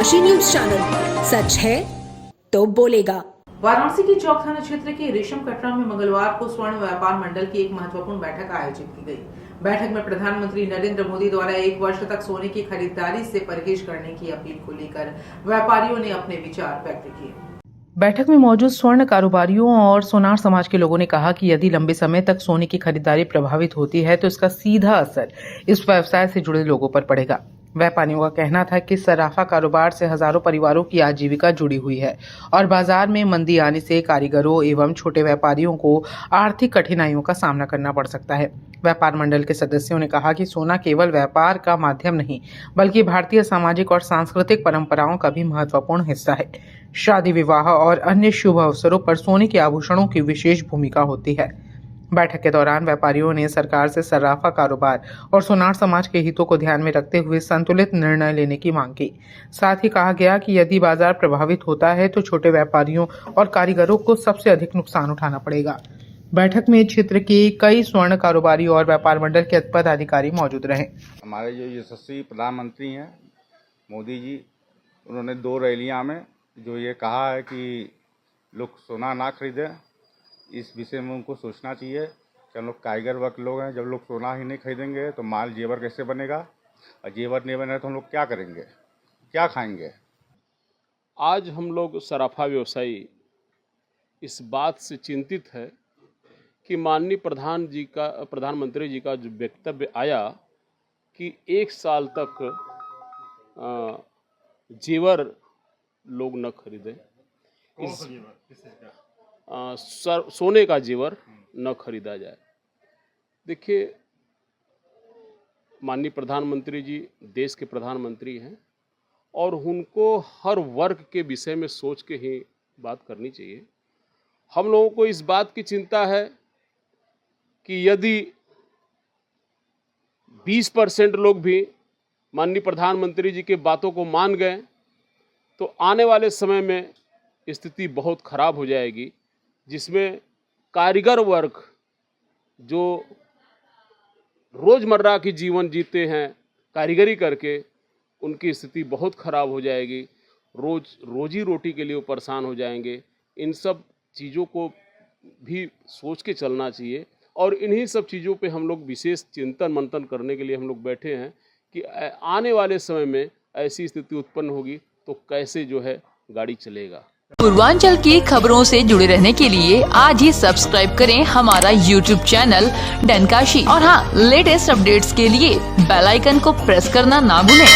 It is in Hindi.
डनकाशी न्यूज चैनल, सच है तो बोलेगा। वाराणसी की चौक थाना क्षेत्र के रेशम कटरा में मंगलवार को स्वर्ण व्यापार मंडल की एक महत्वपूर्ण बैठक आयोजित की गई। बैठक में प्रधानमंत्री नरेंद्र मोदी द्वारा 1 वर्ष तक सोने की खरीदारी से परहेज करने की अपील को लेकर व्यापारियों ने अपने विचार व्यक्त किए। बैठक में मौजूद स्वर्ण कारोबारियों और सोनार समाज के लोगों ने कहा कि यदि लंबे समय तक सोने की खरीदारी प्रभावित होती है तो इसका सीधा असर इस व्यवसाय से जुड़े लोगों पर पड़ेगा। व्यापारियों का कहना था कि सराफा कारोबार से हजारों परिवारों की आजीविका जुड़ी हुई है और बाजार में मंदी आने से कारीगरों एवं छोटे व्यापारियों को आर्थिक कठिनाइयों का सामना करना पड़ सकता है। व्यापार मंडल के सदस्यों ने कहा कि सोना केवल व्यापार का माध्यम नहीं बल्कि भारतीय सामाजिक और सांस्कृतिक परंपराओं का भी महत्वपूर्ण हिस्सा है। शादी विवाह और अन्य शुभ अवसरों पर सोने के आभूषणों की विशेष भूमिका होती है। बैठक के दौरान व्यापारियों ने सरकार से सराफा कारोबार और सोनार समाज के हितों को ध्यान में रखते हुए संतुलित निर्णय लेने की मांग की। साथ ही कहा गया कि यदि बाजार प्रभावित होता है तो छोटे व्यापारियों और कारीगरों को सबसे अधिक नुकसान उठाना पड़ेगा। बैठक में क्षेत्र के कई स्वर्ण कारोबारी और व्यापार मंडल के पदाधिकारी मौजूद रहे। हमारे जो यशस्वी प्रधानमंत्री हैं मोदी जी, उन्होंने 2 रैलियां में जो ये कहा है कि लोग सोना ना खरीदें, इस विषय में उनको सोचना चाहिए कि हम लोग कारीगर वर्ग लोग हैं। जब लोग सोना ही नहीं खरीदेंगे तो माल जेवर कैसे बनेगा, और जेवर नहीं बनेगा तो हम लोग क्या करेंगे, क्या खाएंगे। आज हम लोग सराफा व्यवसायी इस बात से चिंतित है कि माननीय प्रधानमंत्री जी का जो वक्तव्य आया कि 1 साल तक जेवर लोग न खरीदें, सोने का जेवर न खरीदा जाए। देखिए, माननीय प्रधानमंत्री जी देश के प्रधानमंत्री हैं और उनको हर वर्ग के विषय में सोच के ही बात करनी चाहिए। हम लोगों को इस बात की चिंता है कि यदि 20% लोग भी माननीय प्रधानमंत्री जी के बातों को मान गए तो आने वाले समय में स्थिति बहुत खराब हो जाएगी, जिसमें कारीगर वर्ग जो रोज़मर्रा की जीवन जीते हैं कारीगरी करके, उनकी स्थिति बहुत खराब हो जाएगी। रोजी रोटी के लिए वो परेशान हो जाएंगे। इन सब चीज़ों को भी सोच के चलना चाहिए और इन्हीं सब चीज़ों पे हम लोग विशेष चिंतन मंथन करने के लिए हम लोग बैठे हैं कि आने वाले समय में ऐसी स्थिति उत्पन्न होगी तो कैसे जो है गाड़ी चलेगा। पूर्वांचल की खबरों से जुड़े रहने के लिए आज ही सब्सक्राइब करें हमारा YouTube चैनल डनकाशी और हाँ, लेटेस्ट अपडेट्स के लिए बेल आइकन को प्रेस करना ना भूलें।